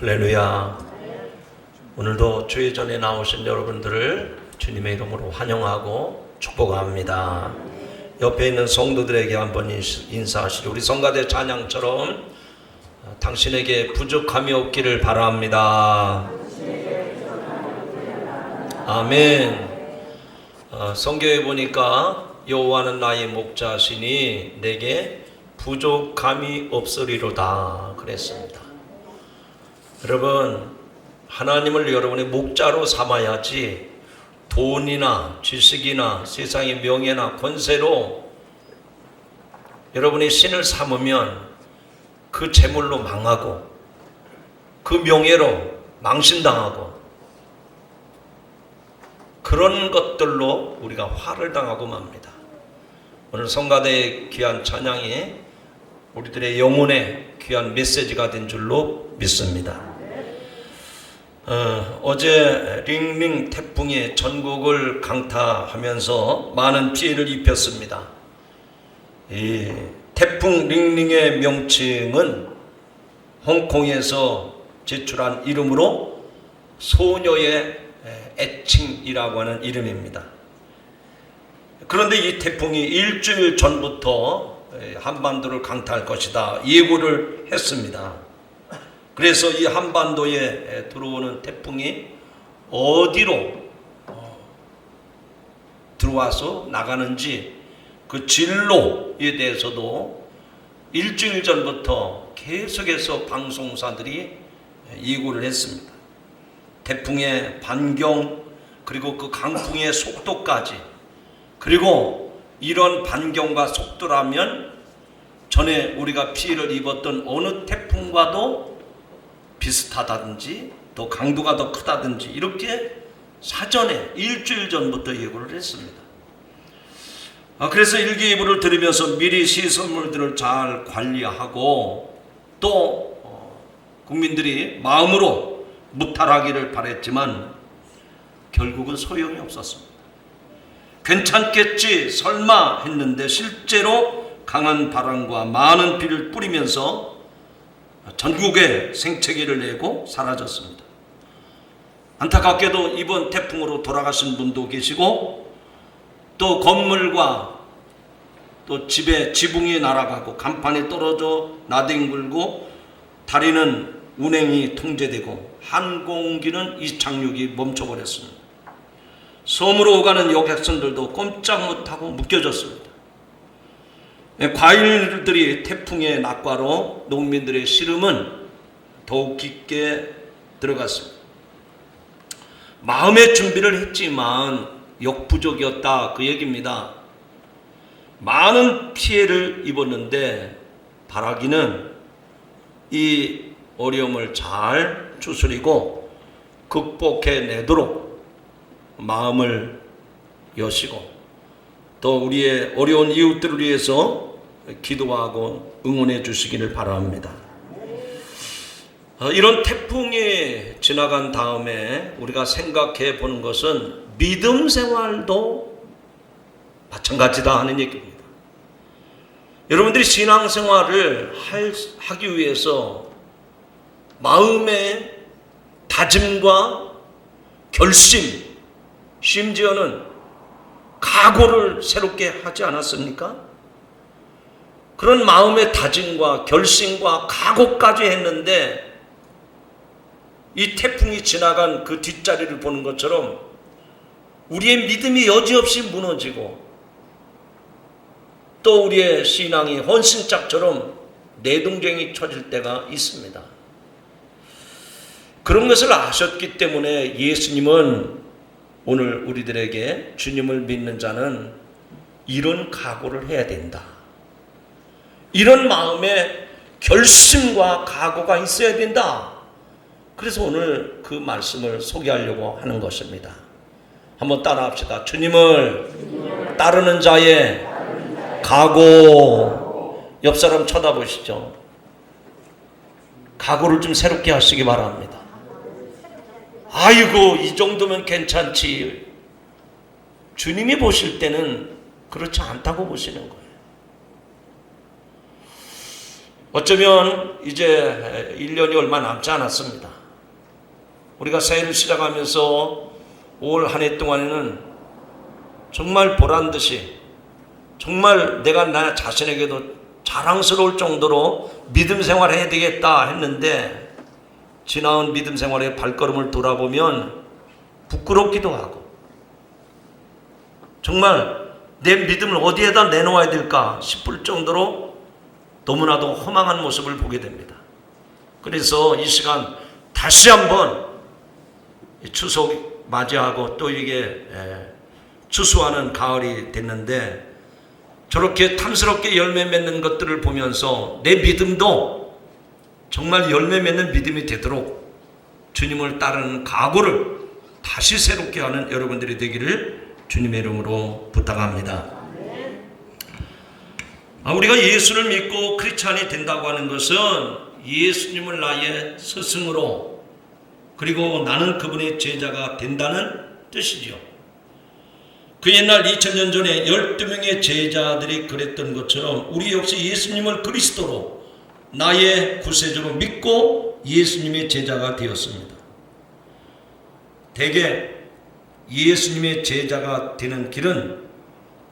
할렐루야. 오늘도 주의 전에 나오신 여러분들을 주님의 이름으로 환영하고 축복합니다. 옆에 있는 성도들에게 한번 인사하시죠. 우리 성가대 찬양처럼 당신에게 부족함이 없기를 바랍니다. 아멘. 성경에 보니까 여호와는 나의 목자시니 내게 부족함이 없으리로다 그랬습니다. 여러분, 하나님을 여러분의 목자로 삼아야지 돈이나 지식이나 세상의 명예나 권세로 여러분이 신을 삼으면 그 재물로 망하고 그 명예로 망신당하고 그런 것들로 우리가 화를 당하고 맙니다. 오늘 성가대의 귀한 찬양이 우리들의 영혼의 귀한 메시지가 된 줄로 믿습니다. 어제 링링 태풍이 전국을 강타하면서 많은 피해를 입혔습니다. 이 태풍 링링의 명칭은 홍콩에서 제출한 이름으로 소녀의 애칭이라고 하는 이름입니다. 그런데 이 태풍이 일주일 전부터 한반도를 강타할 것이다 예고를 했습니다. 그래서 이 한반도에 들어오는 태풍이 어디로 들어와서 나가는지 그 진로에 대해서도 일주일 전부터 계속해서 방송사들이 예고를 했습니다. 태풍의 반경, 그리고 그 강풍의 속도까지, 그리고 이런 반경과 속도라면 전에 우리가 피해를 입었던 어느 태풍과도 비슷하다든지 또 강도가 더 크다든지 이렇게 사전에 일주일 전부터 예고를 했습니다. 그래서 일기예보를 들으면서 미리 시설물들을 잘 관리하고 또 국민들이 마음으로 무탈하기를 바랬지만 결국은 소용이 없었습니다. 괜찮겠지 설마 했는데 실제로 강한 바람과 많은 비를 뿌리면서 전국에 생채기를 내고 사라졌습니다. 안타깝게도 이번 태풍으로 돌아가신 분도 계시고 또 건물과 또 집에 지붕이 날아가고 간판이 떨어져 나뒹굴고 다리는 운행이 통제되고 항공기는 이착륙이 멈춰버렸습니다. 섬으로 오가는 여객선들도 꼼짝 못하고 묶여졌습니다. 과일들이 태풍의 낙과로 농민들의 시름은 더욱 깊게 들어갔습니다. 마음의 준비를 했지만 역부족이었다 그 얘기입니다. 많은 피해를 입었는데 바라기는 이 어려움을 잘 추스리고 극복해내도록 마음을 여시고 또 우리의 어려운 이웃들을 위해서 기도하고 응원해 주시기를 바랍니다. 이런 태풍이 지나간 다음에 우리가 생각해 보는 것은 믿음 생활도 마찬가지다 하는 얘기입니다. 여러분들이 신앙생활을 하기 위해서 마음의 다짐과 결심, 심지어는 각오를 새롭게 하지 않았습니까? 그런 마음의 다짐과 결심과 각오까지 했는데 이 태풍이 지나간 그 뒷자리를 보는 것처럼 우리의 믿음이 여지없이 무너지고 또 우리의 신앙이 헌신짝처럼 내동댕이 쳐질 때가 있습니다. 그런 것을 아셨기 때문에 예수님은 오늘 우리들에게 주님을 믿는 자는 이런 각오를 해야 된다. 이런 마음의 결심과 각오가 있어야 된다. 그래서 오늘 그 말씀을 소개하려고 하는 것입니다. 한번 따라합시다. 주님을 따르는 자의 각오. 옆 사람 쳐다보시죠. 각오를 좀 새롭게 하시기 바랍니다. 아이고 이 정도면 괜찮지. 주님이 보실 때는 그렇지 않다고 보시는 거예요. 어쩌면 이제 1년이 얼마 남지 않았습니다. 우리가 새해를 시작하면서 올 한 해 동안에는 정말 보란듯이 정말 내가 나 자신에게도 자랑스러울 정도로 믿음 생활을 해야 되겠다 했는데 지나온 믿음 생활의 발걸음을 돌아보면 부끄럽기도 하고 정말 내 믿음을 어디에다 내놓아야 될까 싶을 정도로 너무나도 허망한 모습을 보게 됩니다. 그래서 이 시간 다시 한번 추석 맞이하고 또 이게 추수하는 가을이 됐는데 저렇게 탐스럽게 열매 맺는 것들을 보면서 내 믿음도 정말 열매 맺는 믿음이 되도록 주님을 따르는 각오를 다시 새롭게 하는 여러분들이 되기를 주님의 이름으로 부탁합니다. 우리가 예수를 믿고 크리스찬이 된다고 하는 것은 예수님을 나의 스승으로 그리고 나는 그분의 제자가 된다는 뜻이죠. 그 옛날 2000년 전에 12명의 제자들이 그랬던 것처럼 우리 역시 예수님을 그리스도로 나의 구세주로 믿고 예수님의 제자가 되었습니다. 대개 예수님의 제자가 되는 길은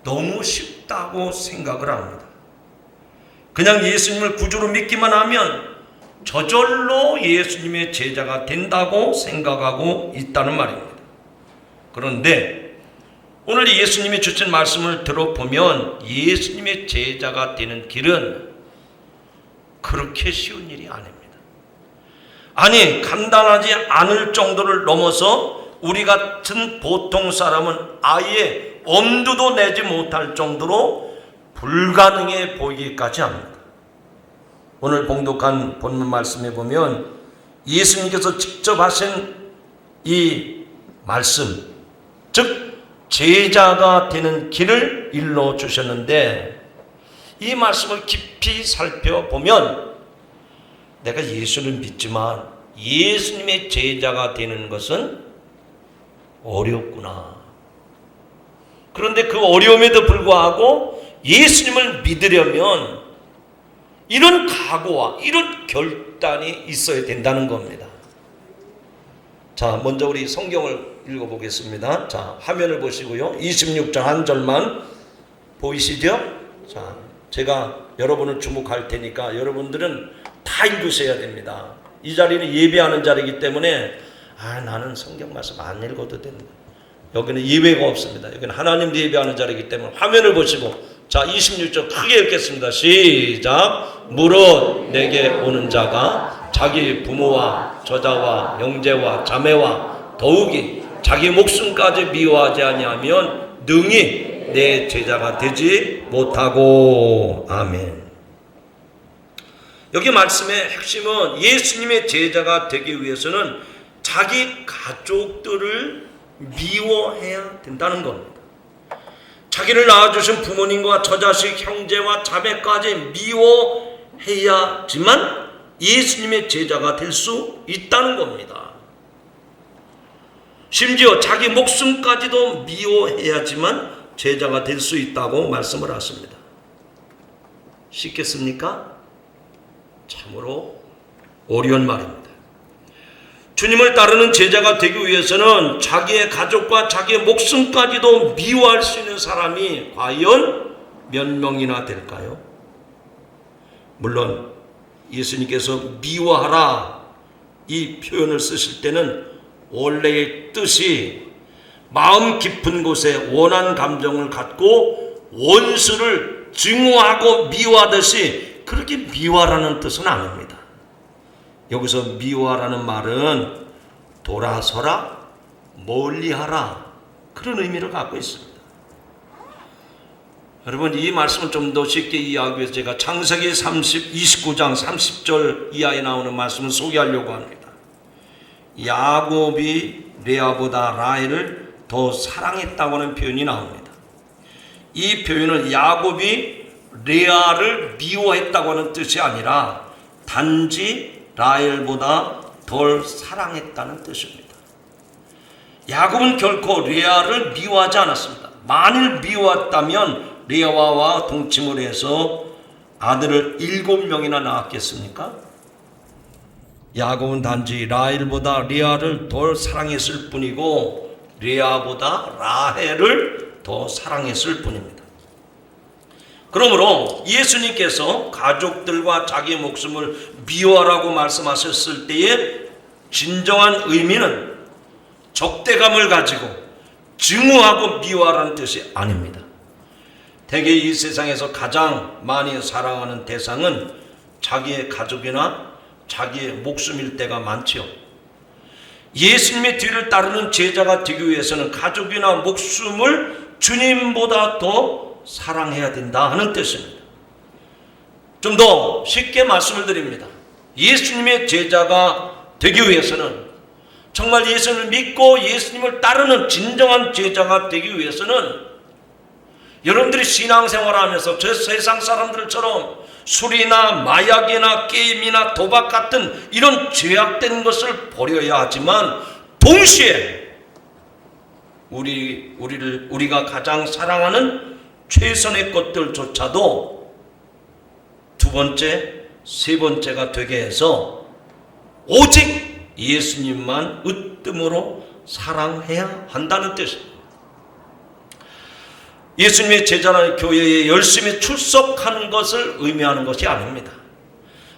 너무 쉽다고 생각을 합니다. 그냥 예수님을 구주로 믿기만 하면 저절로 예수님의 제자가 된다고 생각하고 있다는 말입니다. 그런데 오늘 예수님이 주신 말씀을 들어보면 예수님의 제자가 되는 길은 그렇게 쉬운 일이 아닙니다. 아니, 간단하지 않을 정도를 넘어서 우리 같은 보통 사람은 아예 엄두도 내지 못할 정도로 불가능해 보이기까지 합니다. 오늘 봉독한 본문 말씀에 보면 예수님께서 직접 하신 이 말씀, 즉 제자가 되는 길을 일러 주셨는데 이 말씀을 깊이 살펴보면 내가 예수를 믿지만 예수님의 제자가 되는 것은 어렵구나. 그런데 그 어려움에도 불구하고 예수님을 믿으려면 이런 각오와 이런 결단이 있어야 된다는 겁니다. 자, 먼저 우리 성경을 읽어보겠습니다. 자, 화면을 보시고요. 26장 한 절만 보이시죠? 자, 제가 여러분을 주목할 테니까 여러분들은 다 읽으셔야 됩니다. 이 자리는 예배하는 자리이기 때문에 나는 성경 말씀 안 읽어도 된다. 여기는 예배가 없습니다. 여기는 하나님 예배하는 자리이기 때문에 화면을 보시고 자, 26절 크게 읽겠습니다. 시작. 무릇 내게 오는 자가 자기 부모와 저자와 형제와 자매와 더욱이 자기 목숨까지 미워하지 아니하면 능히 내 제자가 되지 못하고. 아멘. 여기 말씀의 핵심은 예수님의 제자가 되기 위해서는 자기 가족들을 미워해야 된다는 겁니다. 자기를 낳아주신 부모님과 저자식 형제와 자매까지 미워해야지만 예수님의 제자가 될 수 있다는 겁니다. 심지어 자기 목숨까지도 미워해야지만 제자가 될 수 있다고 말씀을 하십니다. 쉽겠습니까? 참으로 어려운 말입니다. 주님을 따르는 제자가 되기 위해서는 자기의 가족과 자기의 목숨까지도 미워할 수 있는 사람이 과연 몇 명이나 될까요? 물론 예수님께서 미워하라 이 표현을 쓰실 때는 원래의 뜻이 마음 깊은 곳에 원한 감정을 갖고 원수를 증오하고 미워하듯이 그렇게 미워하라는 뜻은 아닙니다. 여기서 미워하라는 말은 돌아서라, 멀리하라 그런 의미를 갖고 있습니다. 여러분, 이 말씀을 좀 더 쉽게 이해하기 위해서 제가 창세기 29장 30절 이하에 나오는 말씀을 소개하려고 합니다. 야곱이 레아보다 라헬을 더 사랑했다고 하는 표현이 나옵니다. 이 표현은 야곱이 레아를 미워했다고 하는 뜻이 아니라 단지 라헬보다 덜 사랑했다는 뜻입니다. 야곱은 결코 레아를 미워하지 않았습니다. 만일 미워했다면 레아와 동침을 해서 아들을 7명이나 낳았겠습니까? 야곱은 단지 라헬보다 리아를 더 사랑했을 뿐이고 리아보다 라헬을 더 사랑했을 뿐입니다. 그러므로 예수님께서 가족들과 자기 목숨을 미워하라고 말씀하셨을 때의 진정한 의미는 적대감을 가지고 증오하고 미워하라는 뜻이 아닙니다. 대개 이 세상에서 가장 많이 사랑하는 대상은 자기의 가족이나 자기의 목숨일 때가 많지요. 예수님의 뒤를 따르는 제자가 되기 위해서는 가족이나 목숨을 주님보다 더 사랑해야 된다 하는 뜻입니다. 좀 더 쉽게 말씀을 드립니다. 예수님의 제자가 되기 위해서는, 정말 예수님을 믿고 예수님을 따르는 진정한 제자가 되기 위해서는, 여러분들이 신앙생활을 하면서 저 세상 사람들처럼 술이나 마약이나 게임이나 도박 같은 이런 죄악된 것을 버려야 하지만, 동시에 우리가 가장 사랑하는 최선의 것들조차도 두 번째, 세 번째가 되게 해서 오직 예수님만 으뜸으로 사랑해야 한다는 뜻입니다. 예수님의 제자라는 교회에 열심히 출석하는 것을 의미하는 것이 아닙니다.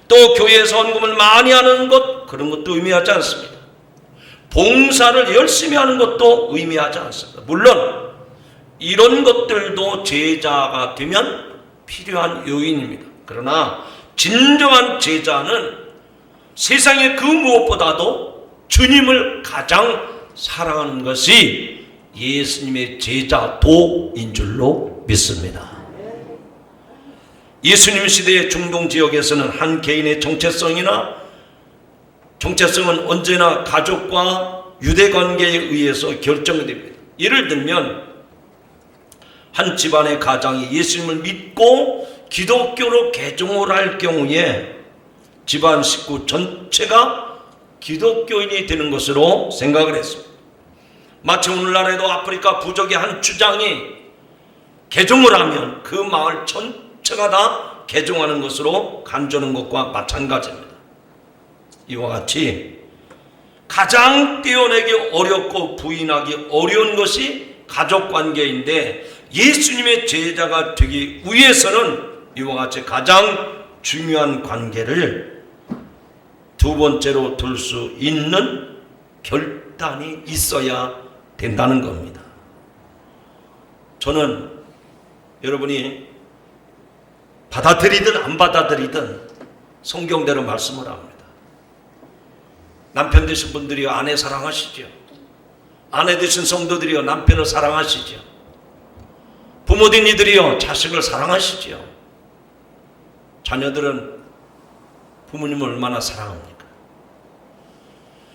또 교회에서 헌금을 많이 하는 것, 그런 것도 의미하지 않습니다. 봉사를 열심히 하는 것도 의미하지 않습니다. 물론 이런 것들도 제자가 되면 필요한 요인입니다. 그러나 진정한 제자는 세상의 그 무엇보다도 주님을 가장 사랑하는 것이 예수님의 제자도인 줄로 믿습니다. 예수님 시대의 중동 지역에서는 한 개인의 정체성은 언제나 가족과 유대관계에 의해서 결정이 됩니다. 예를 들면 한 집안의 가장이 예수님을 믿고 기독교로 개종을 할 경우에 집안 식구 전체가 기독교인이 되는 것으로 생각을 했습니다. 마치 오늘날에도 아프리카 부족의 한 주장이 개종을 하면 그 마을 전체가 다 개종하는 것으로 간주하는 것과 마찬가지입니다. 이와 같이 가장 떼어내기 어렵고 부인하기 어려운 것이 가족관계인데, 예수님의 제자가 되기 위해서는 이와 같이 가장 중요한 관계를 두 번째로 둘 수 있는 결단이 있어야 된다는 겁니다. 저는 여러분이 받아들이든 안 받아들이든 성경대로 말씀을 합니다. 남편 되신 분들이요, 아내 사랑하시죠. 아내 되신 성도들이요, 남편을 사랑하시죠. 부모된 이들이요, 자식을 사랑하시죠. 자녀들은 부모님을 얼마나 사랑합니까?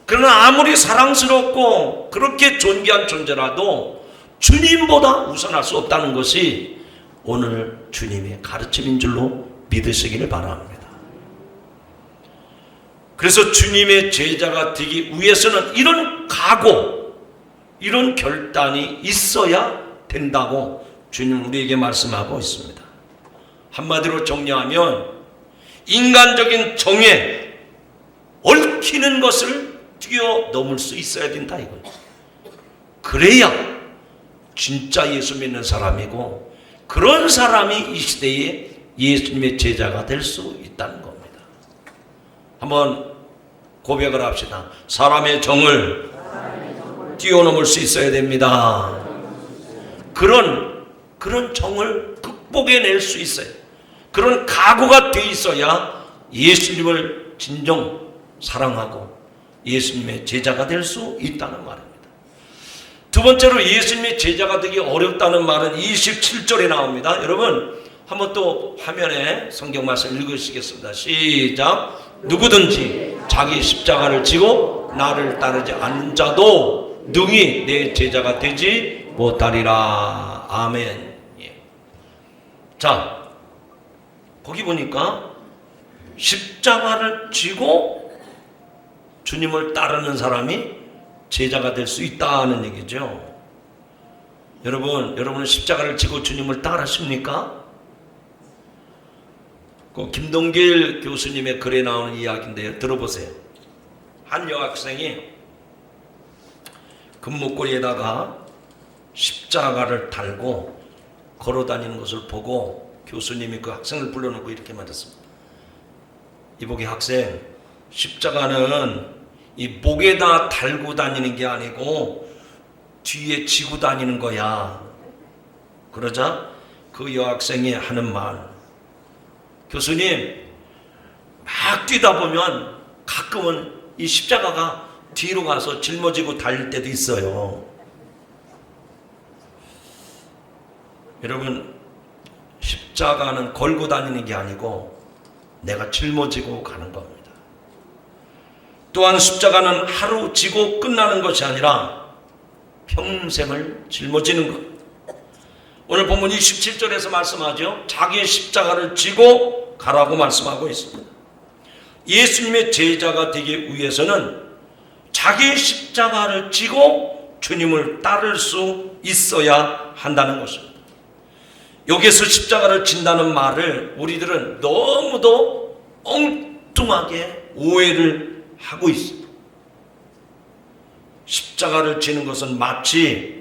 그러나 아무리 사랑스럽고 그렇게 존귀한 존재라도 주님보다 우선할 수 없다는 것이 오늘 주님의 가르침인 줄로 믿으시기를 바랍니다. 그래서 주님의 제자가 되기 위해서는 이런 각오, 이런 결단이 있어야 된다고 주님 우리에게 말씀하고 있습니다. 한마디로 정리하면 인간적인 정에 얽히는 것을 뛰어넘을 수 있어야 된다 이거예요. 그래야 진짜 예수 믿는 사람이고, 그런 사람이 이 시대에 예수님의 제자가 될 수 있다는 겁니다. 한번 고백을 합시다. 사람의 정을 뛰어넘을 수 있어야 됩니다. 그런 정을 극복해낼 수 있어요. 그런 각오가 돼 있어야 예수님을 진정 사랑하고 예수님의 제자가 될 수 있다는 말입니다. 두 번째로 예수님의 제자가 되기 어렵다는 말은 27절에 나옵니다. 여러분 한번 또 화면에 성경 말씀 읽으시겠습니다. 시작. 누구든지 자기 십자가를 지고 나를 따르지 않는 자도 능히 내 제자가 되지 못하리라. 아멘. 예. 자, 거기 보니까 십자가를 지고 주님을 따르는 사람이 제자가 될 수 있다는 얘기죠. 여러분은 십자가를 지고 주님을 따르십니까? 그 김동길 교수님의 글에 나오는 이야기인데요. 들어보세요. 한 여학생이 금목걸이에다가 십자가를 달고 걸어다니는 것을 보고 교수님이 그 학생을 불러놓고 이렇게 말했습니다. 이보게 학생, 십자가는 이 목에다 달고 다니는 게 아니고 뒤에 지고 다니는 거야. 그러자 그 여학생이 하는 말, 교수님, 막 뛰다 보면 가끔은 이 십자가가 뒤로 가서 짊어지고 달릴 때도 있어요. 여러분, 십자가는 걸고 다니는 게 아니고 내가 짊어지고 가는 겁니다. 또한 십자가는 하루 지고 끝나는 것이 아니라 평생을 짊어지는 것. 오늘 본문 27절에서 말씀하죠. 자기의 십자가를 지고 가라고 말씀하고 있습니다. 예수님의 제자가 되기 위해서는 자기의 십자가를 지고 주님을 따를 수 있어야 한다는 것입니다. 여기에서 십자가를 진다는 말을 우리들은 너무도 엉뚱하게 오해를 하고 있습니다. 십자가를 지는 것은 마치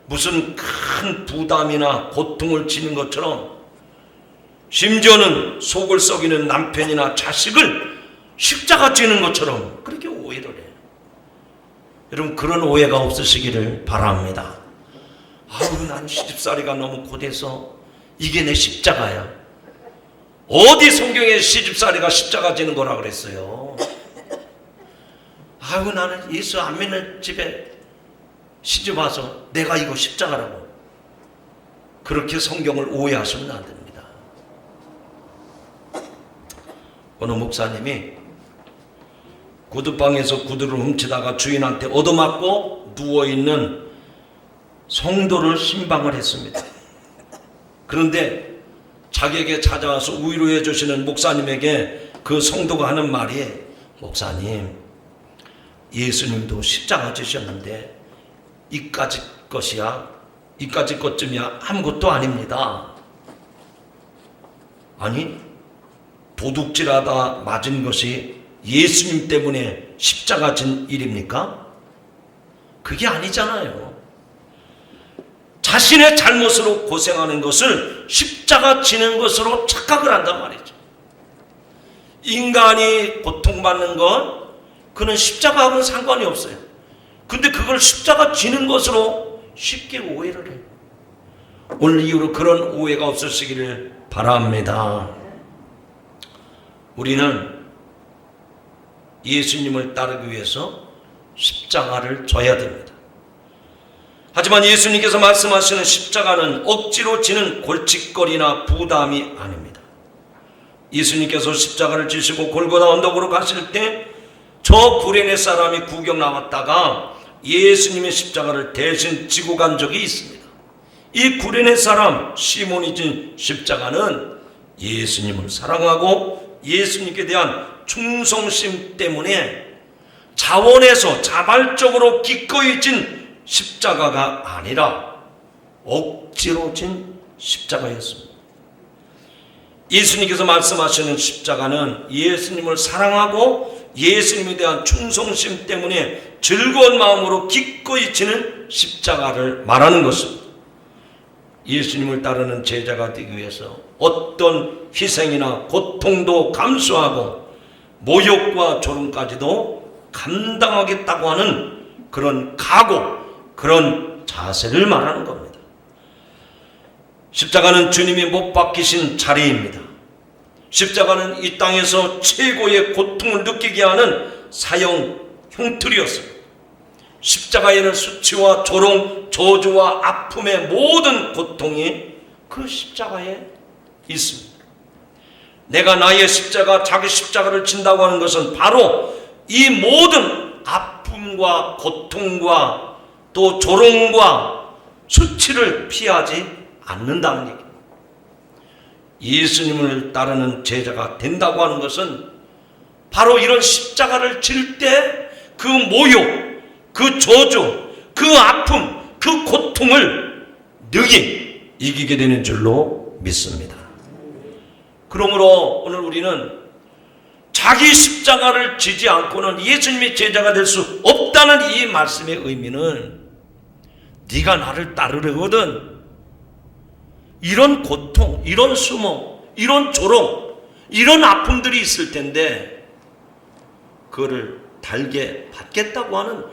무슨 큰 부담이나 고통을 지는 것처럼, 심지어는 속을 썩이는 남편이나 자식을 십자가 지는 것처럼 그렇게 오해를 해요. 여러분, 그런 오해가 없으시기를 바랍니다. 아우, 난 시집살이가 너무 고돼서 이게 내 십자가야. 어디 성경에 시집살이가 십자가 지는 거라 그랬어요? 아유, 나는 예수 안 믿는 집에 시집 와서 내가 이거 십자가라고. 그렇게 성경을 오해하시면 안 됩니다. 어느 목사님이 구두방에서 구두를 훔치다가 주인한테 얻어맞고 누워있는 성도를 신방을 했습니다. 그런데 자기에게 찾아와서 위로해 주시는 목사님에게 그 성도가 하는 말이, 목사님, 예수님도 십자가 지셨는데 이까지 것이야, 이까지 것쯤이야 아무것도 아닙니다. 아니, 도둑질하다 맞은 것이 예수님 때문에 십자가 진 일입니까? 그게 아니잖아요. 자신의 잘못으로 고생하는 것을 십자가 지는 것으로 착각을 한단 말이죠. 인간이 고통받는 건 그는 십자가하고는 상관이 없어요. 근데 그걸 십자가 지는 것으로 쉽게 오해를 해요. 오늘 이후로 그런 오해가 없으시기를 바랍니다. 우리는 예수님을 따르기 위해서 십자가를 져야 됩니다. 하지만 예수님께서 말씀하시는 십자가는 억지로 지는 골칫거리나 부담이 아닙니다. 예수님께서 십자가를 지시고 골고다 언덕으로 가실 때 저 구레네 사람이 구경 나왔다가 예수님의 십자가를 대신 지고 간 적이 있습니다. 이 구레네 사람 시몬이 진 십자가는 예수님을 사랑하고 예수님께 대한 충성심 때문에 자원해서 자발적으로 기꺼이 진 십자가가 아니라 억지로 진 십자가였습니다. 예수님께서 말씀하시는 십자가는 예수님을 사랑하고 예수님에 대한 충성심 때문에 즐거운 마음으로 기꺼이 지는 십자가를 말하는 것입니다. 예수님을 따르는 제자가 되기 위해서 어떤 희생이나 고통도 감수하고 모욕과 조롱까지도 감당하겠다고 하는 그런 각오, 그런 자세를 말하는 겁니다. 십자가는 주님이 못 박히신 자리입니다. 십자가는 이 땅에서 최고의 고통을 느끼게 하는 사형 형틀이었습니다. 십자가에는 수치와 조롱, 저주와 아픔의 모든 고통이 그 십자가에 있습니다. 내가 나의 십자가, 자기 십자가를 진다고 하는 것은 바로 이 모든 아픔과 고통과 또 조롱과 수치를 피하지 않는다는 얘기입니다. 예수님을 따르는 제자가 된다고 하는 것은 바로 이런 십자가를 질 때 그 모욕, 그 저주, 그 아픔, 그 고통을 능히 이기게 되는 줄로 믿습니다. 그러므로 오늘 우리는 자기 십자가를 지지 않고는 예수님의 제자가 될 수 없다는 이 말씀의 의미는 네가 나를 따르려거든 이런 고통, 이런 수모, 이런 조롱, 이런 아픔들이 있을 텐데 그거를 달게 받겠다고 하는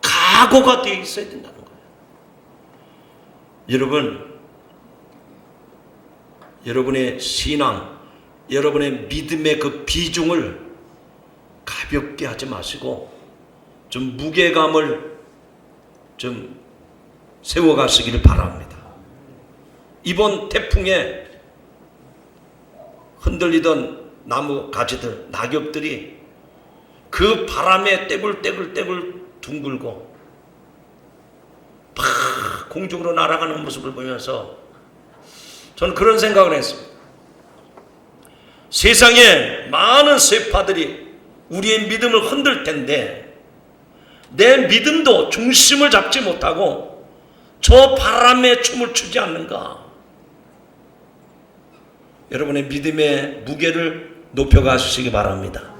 각오가 되어 있어야 된다는 거예요. 여러분, 여러분의 신앙, 여러분의 믿음의 그 비중을 가볍게 하지 마시고 좀 무게감을 좀 세워가시기를 바랍니다. 이번 태풍에 흔들리던 나무 가지들, 낙엽들이 그 바람에 떼굴떼굴 둥글고 팍 공중으로 날아가는 모습을 보면서 저는 그런 생각을 했습니다. 세상에 많은 쇠파들이 우리의 믿음을 흔들 텐데 내 믿음도 중심을 잡지 못하고 저 바람에 춤을 추지 않는가? 여러분의 믿음의 무게를 높여가시기 바랍니다.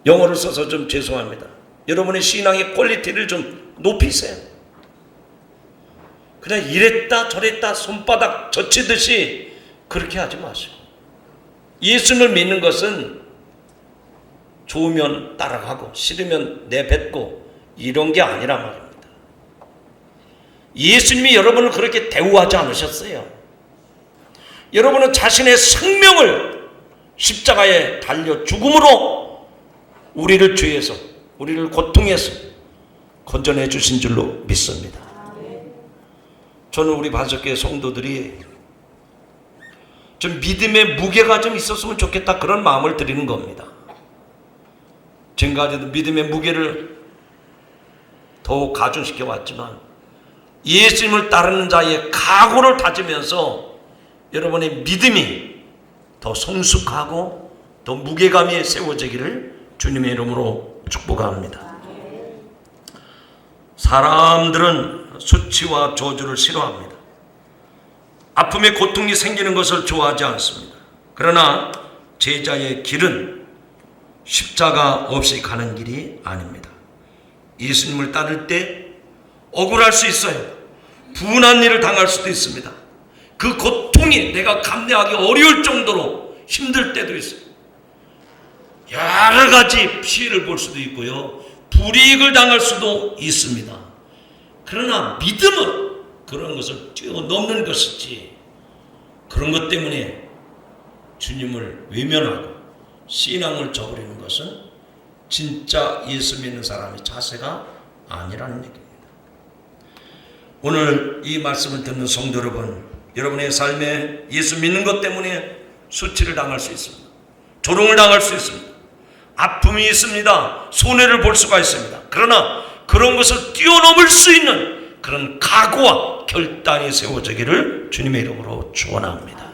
영어를 써서 좀 죄송합니다. 여러분의 신앙의 퀄리티를 좀 높이세요. 그냥 이랬다 저랬다 손바닥 젖히듯이 그렇게 하지 마시고 예수님을 믿는 것은 좋으면 따라가고 싫으면 내뱉고 이런 게 아니란 말입니다. 예수님이 여러분을 그렇게 대우하지 않으셨어요. 여러분은 자신의 생명을 십자가에 달려 죽음으로 우리를 죄에서 우리를 고통에서 건져내 주신 줄로 믿습니다. 저는 우리 반석교회 성도들이 좀 믿음의 무게가 좀 있었으면 좋겠다 그런 마음을 드리는 겁니다. 지금까지도 믿음의 무게를 더욱 가중시켜 왔지만 예수님을 따르는 자의 각오를 다지면서 여러분의 믿음이 더 성숙하고 더 무게감이 세워지기를 주님의 이름으로 축복합니다. 사람들은 수치와 저주를 싫어합니다. 아픔의 고통이 생기는 것을 좋아하지 않습니다. 그러나 제자의 길은 십자가 없이 가는 길이 아닙니다. 예수님을 따를 때 억울할 수 있어요. 분한 일을 당할 수도 있습니다. 그 고통이 내가 감내하기 어려울 정도로 힘들 때도 있어요. 여러 가지 피해를 볼 수도 있고요. 불이익을 당할 수도 있습니다. 그러나 믿음은 그런 것을 뛰어넘는 것이지 그런 것 때문에 주님을 외면하고 신앙을 저버리는 것은 진짜 예수 믿는 사람의 자세가 아니라는 얘기입니다. 오늘 이 말씀을 듣는 성도 여러분, 여러분의 삶에 예수 믿는 것 때문에 수치를 당할 수 있습니다. 조롱을 당할 수 있습니다. 아픔이 있습니다. 손해를 볼 수가 있습니다. 그러나 그런 것을 뛰어넘을 수 있는 그런 각오와 결단이 세워지기를 주님의 이름으로 축원합니다.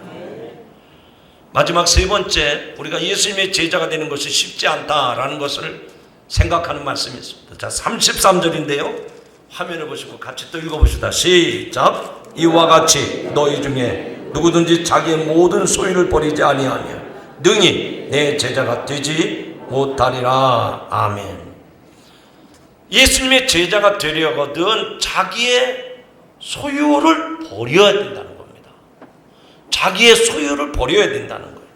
마지막 세 번째, 우리가 예수님의 제자가 되는 것이 쉽지 않다라는 것을 생각하는 말씀이 있습니다. 자, 33절인데요. 화면을 보시고 같이 또 읽어봅시다. 시작. 이와 같이 너희 중에 누구든지 자기의 모든 소유를 버리지 아니하며 능히 내 제자가 되지 못하리라. 아멘. 예수님의 제자가 되려거든 자기의 소유를 버려야 된다는 겁니다. 자기의 소유를 버려야 된다는 거예요.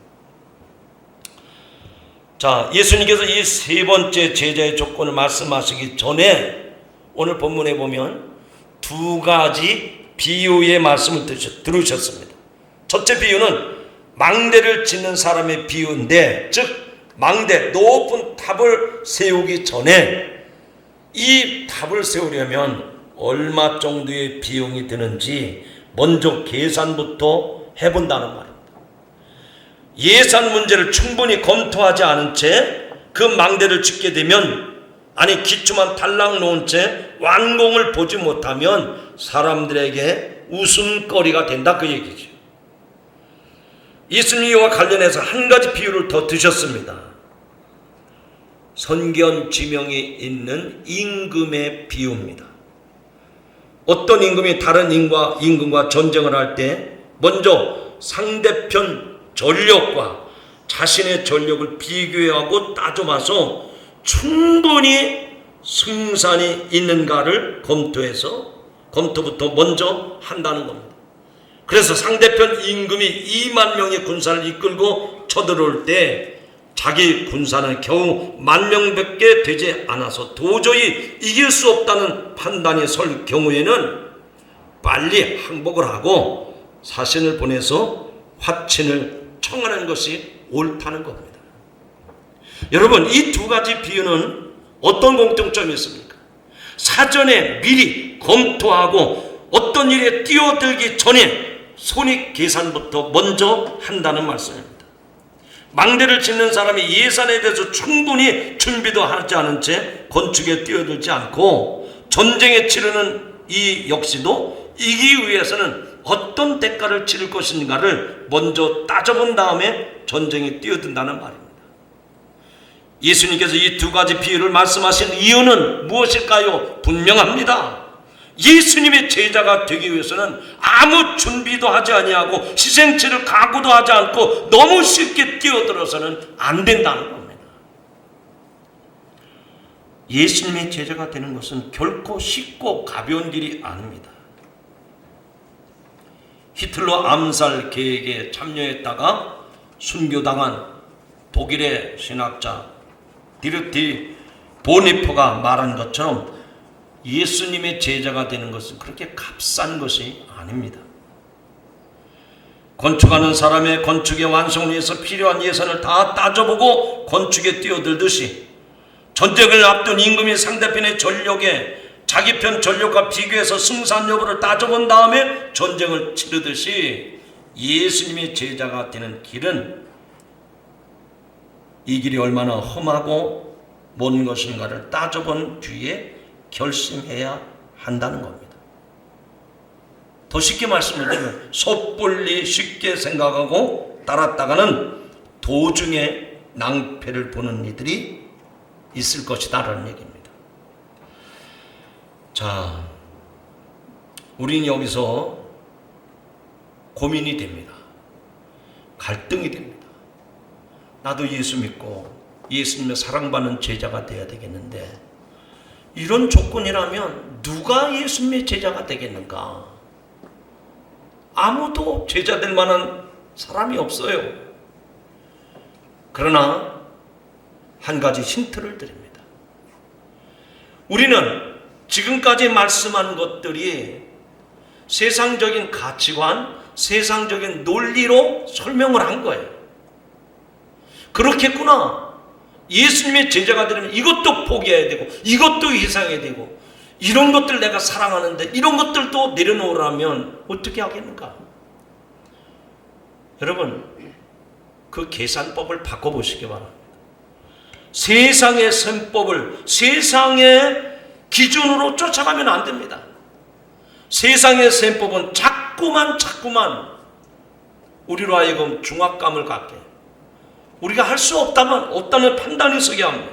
자, 예수님께서 이 세 번째 제자의 조건을 말씀하시기 전에 오늘 본문에 보면 두 가지 비유의 말씀을 들으셨습니다. 첫째 비유는 망대를 짓는 사람의 비유인데, 즉 망대, 높은 탑을 세우기 전에 이 탑을 세우려면 얼마 정도의 비용이 드는지 먼저 계산부터 해본다는 말입니다. 예산 문제를 충분히 검토하지 않은 채 그 망대를 짓게 되면, 아니 기초만 달랑 놓은 채 완공을 보지 못하면 사람들에게 웃음거리가 된다, 그 얘기죠. 예수님 이와 관련해서 한 가지 비유를 더 드셨습니다. 선견 지명이 있는 임금의 비유입니다. 어떤 임금이 다른 임금과 전쟁을 할 때 먼저 상대편 전력과 자신의 전력을 비교하고 따져봐서 충분히 승산이 있는가를 검토부터 먼저 한다는 겁니다. 그래서 상대편 임금이 2만 명의 군사를 이끌고 쳐들어올 때 자기 군사는 겨우 10,000명밖에 되지 않아서 도저히 이길 수 없다는 판단이 설 경우에는 빨리 항복을 하고 사신을 보내서 화친을 청하는 것이 옳다는 겁니다. 여러분, 이 두 가지 비유는 어떤 공통점이 있습니까? 사전에 미리 검토하고 어떤 일에 뛰어들기 전에 손익 계산부터 먼저 한다는 말씀입니다. 망대를 짓는 사람이 예산에 대해서 충분히 준비도 하지 않은 채 건축에 뛰어들지 않고 전쟁에 치르는 이 역시도 이기기 위해서는 어떤 대가를 치를 것인가를 먼저 따져본 다음에 전쟁에 뛰어든다는 말입니다. 예수님께서 이 두 가지 비유를 말씀하신 이유는 무엇일까요? 분명합니다. 예수님의 제자가 되기 위해서는 아무 준비도 하지 아니하고 희생치를 각오도 하지 않고 너무 쉽게 뛰어들어서는 안 된다는 겁니다. 예수님의 제자가 되는 것은 결코 쉽고 가벼운 길이 아닙니다. 히틀러 암살 계획에 참여했다가 순교당한 독일의 신학자 디르티 보니퍼가 말한 것처럼 예수님의 제자가 되는 것은 그렇게 값싼 것이 아닙니다. 건축하는 사람의 건축의 완성을 위해서 필요한 예산을 다 따져보고 건축에 뛰어들듯이 전쟁을 앞둔 임금이 상대편의 전력에 자기 편 전력과 비교해서 승산 여부를 따져본 다음에 전쟁을 치르듯이 예수님의 제자가 되는 길은 이 길이 얼마나 험하고 먼 것인가를 따져본 뒤에 결심해야 한다는 겁니다. 더 쉽게 말씀을 드리면 섣불리 쉽게 생각하고 따랐다가는 도중에 낭패를 보는 이들이 있을 것이다 라는 얘기입니다. 자, 우리는 여기서 고민이 됩니다. 갈등이 됩니다. 나도 예수 믿고 예수님의 사랑받는 제자가 되어야 되겠는데 이런 조건이라면 누가 예수님의 제자가 되겠는가? 아무도 제자 될 만한 사람이 없어요. 그러나 한 가지 힌트를 드립니다. 우리는 지금까지 말씀한 것들이 세상적인 가치관, 세상적인 논리로 설명을 한 거예요. 그렇겠구나. 예수님의 제자가 되려면 이것도 포기해야 되고 이것도 희생해야 되고 이런 것들 내가 사랑하는데 이런 것들도 내려놓으라면 어떻게 하겠는가? 여러분, 그 계산법을 바꿔보시기 바랍니다. 세상의 셈법을 세상의 기준으로 쫓아가면 안 됩니다. 세상의 셈법은 자꾸만 우리로 하여금 중압감을 갖게, 우리가 할 수 없다는 판단이 서게 합니다.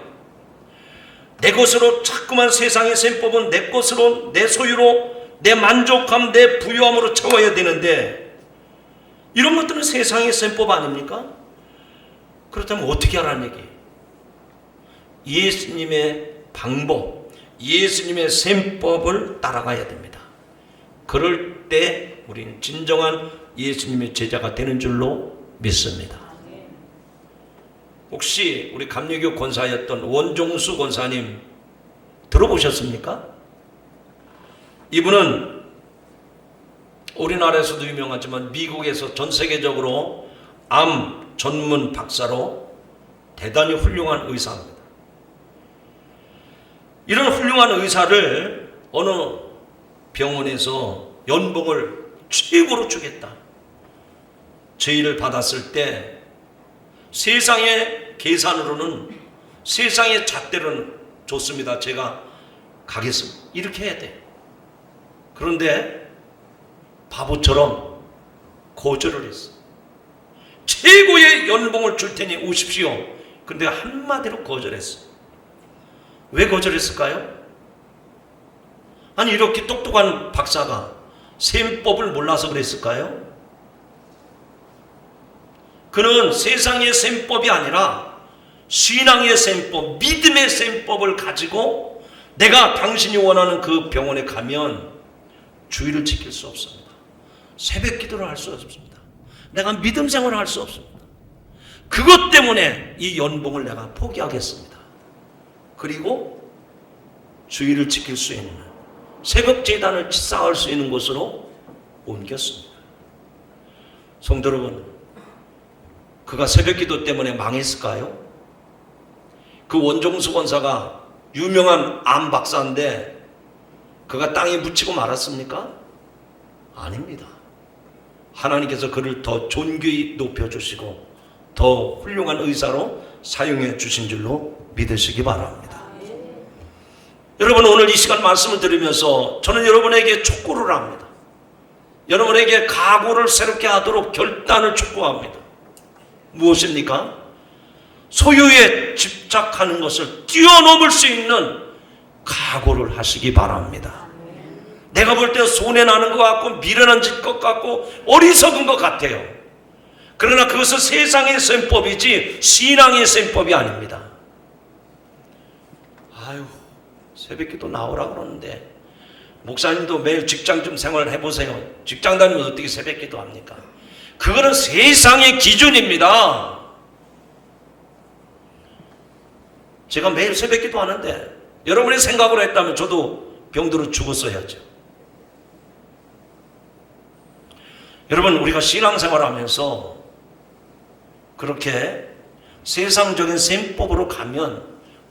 내 것으로 자꾸만 세상의 셈법은 내 것으로, 내 소유로, 내 만족함, 내 부유함으로 채워야 되는데 이런 것들은 세상의 셈법 아닙니까? 그렇다면 어떻게 하라는 얘기예요? 예수님의 방법, 예수님의 셈법을 따라가야 됩니다. 그럴 때 우리는 진정한 예수님의 제자가 되는 줄로 믿습니다. 혹시 우리 감리교 권사였던 원종수 권사님 들어보셨습니까? 이분은 우리나라에서도 유명하지만 미국에서 전 세계적으로 암 전문 박사로 대단히 훌륭한 의사입니다. 이런 훌륭한 의사를 어느 병원에서 연봉을 최고로 주겠다 제의를 받았을 때 세상의 계산으로는, 세상의 잣대로는 좋습니다. 제가 가겠습니다. 이렇게 해야 돼. 그런데 바보처럼 거절을 했어. 최고의 연봉을 줄 테니 오십시오. 근데 한마디로 거절했어. 왜 거절했을까요? 아니, 이렇게 똑똑한 박사가 셈법을 몰라서 그랬을까요? 그는 세상의 셈법이 아니라 신앙의 셈법, 믿음의 셈법을 가지고 내가 당신이 원하는 그 병원에 가면 주의를 지킬 수 없습니다. 새벽 기도를 할 수 없습니다. 내가 믿음 생활을 할 수 없습니다. 그것 때문에 이 연봉을 내가 포기하겠습니다. 그리고 주의를 지킬 수 있는 새벽 제단을 쌓을 수 있는 곳으로 옮겼습니다. 성도 여러분, 그가 새벽 기도 때문에 망했을까요? 그 원종수 권사가 유명한 암 박사인데 그가 땅에 묻히고 말았습니까? 아닙니다. 하나님께서 그를 더 존귀히 높여주시고 더 훌륭한 의사로 사용해 주신 줄로 믿으시기 바랍니다. 여러분, 오늘 이 시간 말씀을 들으면서 저는 여러분에게 촉구를 합니다. 여러분에게 각오를 새롭게 하도록 결단을 촉구합니다. 무엇입니까? 소유에 집착하는 것을 뛰어넘을 수 있는 각오를 하시기 바랍니다. 내가 볼 때 손해나는 것 같고 미련한 짓 것 같고 어리석은 것 같아요. 그러나 그것은 세상의 셈법이지 신앙의 셈법이 아닙니다. 아유, 새벽기도 나오라 그러는데 목사님도 매일 직장 좀 생활을 해보세요. 직장 다니면 어떻게 새벽기도 합니까? 그거는 세상의 기준입니다. 제가 매일 새벽기도 하는데 여러분의 생각으로 했다면 저도 병들어 죽었어야죠. 여러분, 우리가 신앙생활을 하면서 그렇게 세상적인 셈법으로 가면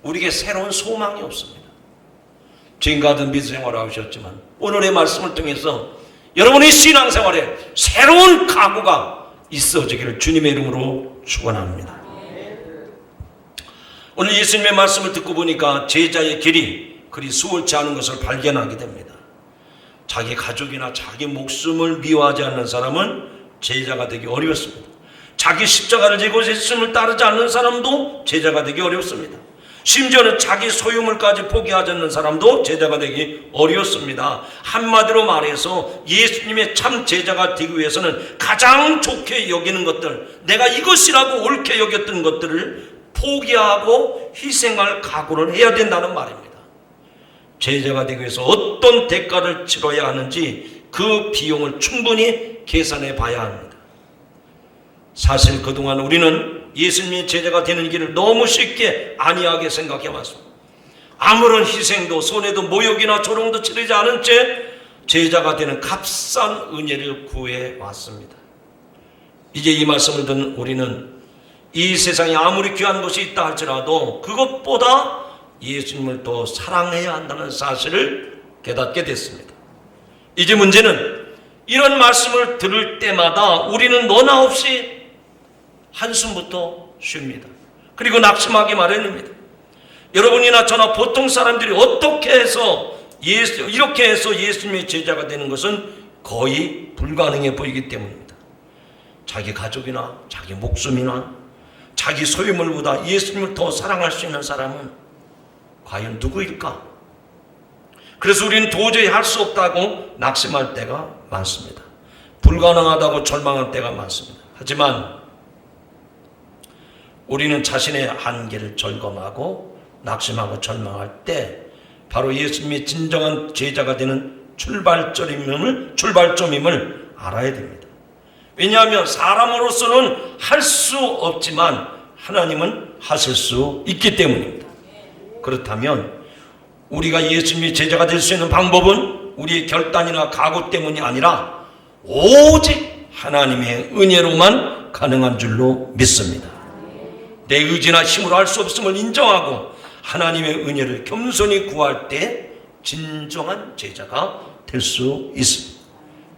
우리에게 새로운 소망이 없습니다. 지금까지 믿음생활을 하셨지만 오늘의 말씀을 통해서 여러분의 신앙생활에 새로운 각오가 있어지기를 주님의 이름으로 축원합니다. 오늘 예수님의 말씀을 듣고 보니까 제자의 길이 그리 수월치 않은 것을 발견하게 됩니다. 자기 가족이나 자기 목숨을 미워하지 않는 사람은 제자가 되기 어렵습니다. 자기 십자가를 지고 예수님을 따르지 않는 사람도 제자가 되기 어렵습니다. 심지어는 자기 소유물까지 포기하지 않는 사람도 제자가 되기 어렵습니다. 한마디로 말해서 예수님의 참 제자가 되기 위해서는 가장 좋게 여기는 것들, 내가 이것이라고 옳게 여겼던 것들을 포기하고 희생할 각오를 해야 된다는 말입니다. 제자가 되기 위해서 어떤 대가를 치러야 하는지 그 비용을 충분히 계산해 봐야 합니다. 사실 그동안 우리는 예수님의 제자가 되는 길을 너무 쉽게 안이하게 생각해 왔습니다. 아무런 희생도 손해도 모욕이나 조롱도 치르지 않은 채 제자가 되는 값싼 은혜를 구해 왔습니다. 이제 이 말씀을 듣는 우리는 이 세상에 아무리 귀한 것이 있다 할지라도 그것보다 예수님을 더 사랑해야 한다는 사실을 깨닫게 됐습니다. 이제 문제는 이런 말씀을 들을 때마다 우리는 너나 없이 한숨부터 쉽니다. 그리고 낙심하기 마련입니다. 여러분이나 저나 보통 사람들이 어떻게 해서 이렇게 해서 예수님의 제자가 되는 것은 거의 불가능해 보이기 때문입니다. 자기 가족이나 자기 목숨이나 자기 소유물보다 예수님을 더 사랑할 수 있는 사람은 과연 누구일까? 그래서 우리는 도저히 할 수 없다고 낙심할 때가 많습니다. 불가능하다고 절망할 때가 많습니다. 하지만 우리는 자신의 한계를 절감하고 낙심하고 절망할 때 바로 예수님이 진정한 제자가 되는 출발점임을 알아야 됩니다. 왜냐하면 사람으로서는 할 수 없지만 하나님은 하실 수 있기 때문입니다. 그렇다면 우리가 예수님의 제자가 될 수 있는 방법은 우리의 결단이나 각오 때문이 아니라 오직 하나님의 은혜로만 가능한 줄로 믿습니다. 내 의지나 힘으로 할 수 없음을 인정하고 하나님의 은혜를 겸손히 구할 때 진정한 제자가 될 수 있습니다.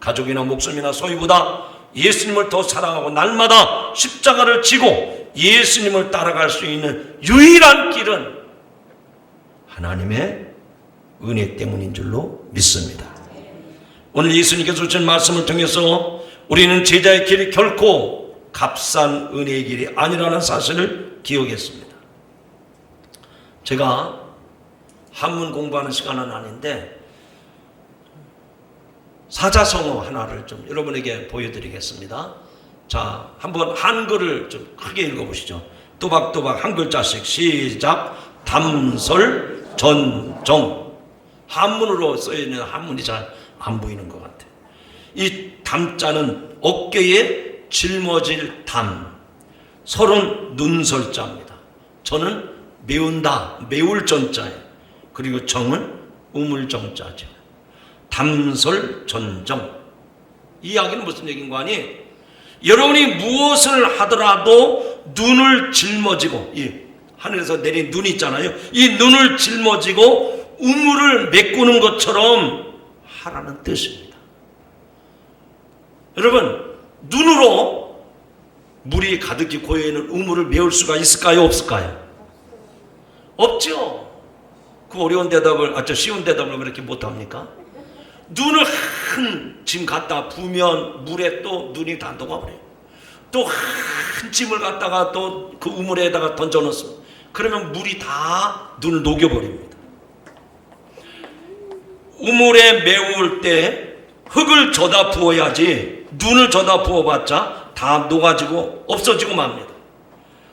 가족이나 목숨이나 소유보다 예수님을 더 사랑하고 날마다 십자가를 지고 예수님을 따라갈 수 있는 유일한 길은 하나님의 은혜 때문인 줄로 믿습니다. 오늘 예수님께서 주신 말씀을 통해서 우리는 제자의 길이 결코 값싼 은혜의 길이 아니라는 사실을 기억했습니다. 제가 한문 공부하는 시간은 아닌데 사자성어 하나를 좀 여러분에게 보여드리겠습니다. 자, 한번 한글을 좀 크게 읽어보시죠. 또박또박 한 글자씩 시작. 담설전정. 한문으로 써있는 한문이 잘 안 보이는 것 같아요. 이 담자는 어깨에 짊어질 담, 설은 눈설자입니다. 저는 메운다, 메울 전자예요. 그리고 정은 우물정자죠. 담설전정. 이 이야기는 무슨 얘기인 거 아니? 여러분이 무엇을 하더라도 눈을 짊어지고, 이 하늘에서 내린 눈이 있잖아요. 이 눈을 짊어지고 우물을 메꾸는 것처럼 하라는 뜻입니다. 여러분, 눈으로 물이 가득히 고여있는 우물을 메울 수가 있을까요? 없을까요? 없죠. 그 어려운 대답을, 쉬운 대답을 왜 이렇게 못합니까? 눈을 한 짐 갖다 부으면 물에 또 눈이 다 녹아버려요. 또 한 짐을 갖다가 또 그 우물에다가 던져놓습니다. 그러면 물이 다 눈을 녹여버립니다. 우물에 메울 때 흙을 져다 부어야지, 눈을 져다 부어봤자 다 녹아지고 없어지고 맙니다.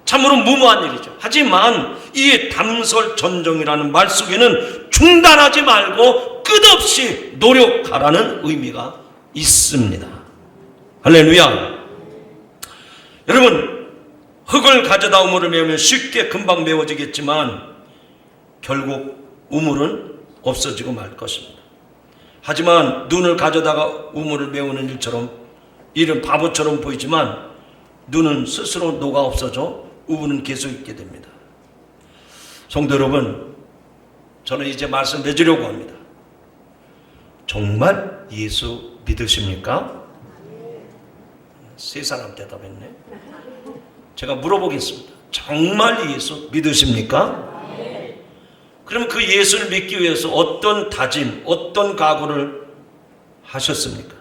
참으로 무모한 일이죠. 하지만 이 담설전정이라는 말 속에는 중단하지 말고 끝없이 노력하라는 의미가 있습니다. 할렐루야. 여러분, 흙을 가져다 우물을 메우면 쉽게 금방 메워지겠지만 결국 우물은 없어지고 말 것입니다. 하지만 눈을 가져다가 우물을 메우는 일은 바보처럼 보이지만 눈은 스스로 녹아 없어져 우물은 계속 있게 됩니다. 성도 여러분, 저는 이제 말씀 맺으려고 합니다. 정말 예수 믿으십니까? 세 사람 대답했네. 제가 물어보겠습니다. 정말 예수 믿으십니까? 그럼 그 예수를 믿기 위해서 어떤 다짐, 어떤 각오를 하셨습니까?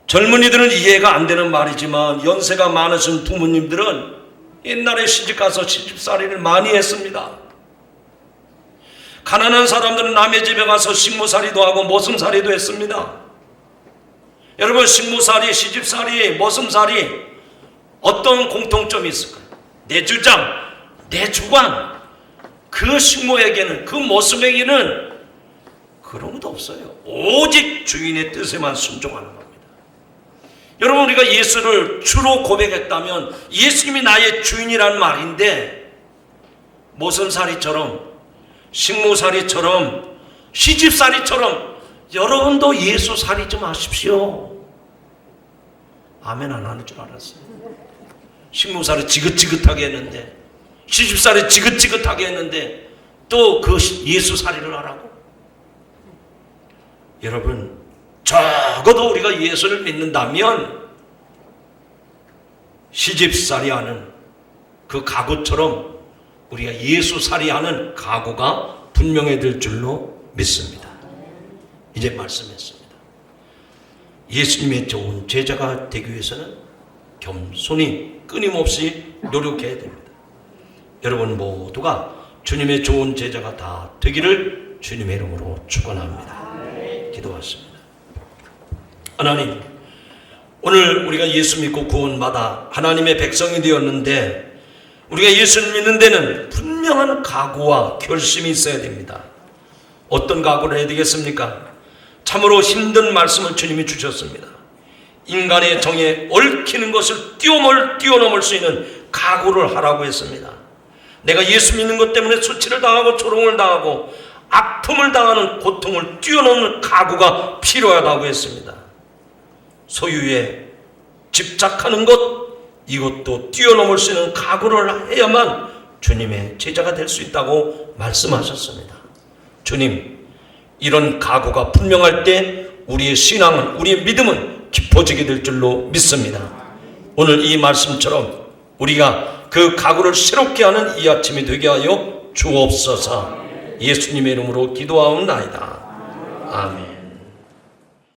젊은이들은 이해가 안 되는 말이지만 연세가 많으신 부모님들은 옛날에 시집가서 시집살이를 많이 했습니다. 가난한 사람들은 남의 집에 가서 식모살이도 하고 머슴살이도 했습니다. 여러분, 식모살이, 시집살이, 머슴살이 어떤 공통점이 있을까요? 내 주장, 내 주관. 그 식모에게는, 그 머슴에게는 그런 것도 없어요. 오직 주인의 뜻에만 순종하는 겁니다. 여러분, 우리가 예수를 주로 고백했다면 예수님이 나의 주인이라는 말인데, 모선살이처럼, 식모살이처럼, 시집살이처럼 여러분도 예수살이 좀 하십시오. 아멘 안 하는 줄 알았어요. 식모살이 지긋지긋하게 했는데, 시집살이 지긋지긋하게 했는데 또 그 예수살이를 하라고? 여러분, 적어도 우리가 예수를 믿는다면 시집살이하는 그 각오처럼 우리가 예수살이하는 각오가 분명해야 될 줄로 믿습니다. 이제 말씀했습니다. 예수님의 좋은 제자가 되기 위해서는 겸손히 끊임없이 노력해야 됩니다. 여러분 모두가 주님의 좋은 제자가 다 되기를 주님의 이름으로 축원합니다. 기도하십니다. 하나님, 오늘 우리가 예수 믿고 구원받아 하나님의 백성이 되었는데, 우리가 예수를 믿는 데는 분명한 각오와 결심이 있어야 됩니다. 어떤 각오를 해야 되겠습니까? 참으로 힘든 말씀을 주님이 주셨습니다. 인간의 정에 얽히는 것을 뛰어넘을 수 있는 각오를 하라고 했습니다. 내가 예수 믿는 것 때문에 수치를 당하고 조롱을 당하고 아픔을 당하는 고통을 뛰어넘는 각오가 필요하다고 했습니다. 소유에 집착하는 것, 이것도 뛰어넘을 수 있는 각오를 해야만 주님의 제자가 될 수 있다고 말씀하셨습니다. 주님, 이런 각오가 분명할 때 우리의 신앙은, 우리의 믿음은 깊어지게 될 줄로 믿습니다. 오늘 이 말씀처럼 우리가 그 각오를 새롭게 하는 이 아침이 되게 하여 주옵소서. 예수님의 이름으로 기도하옵나이다. 아멘.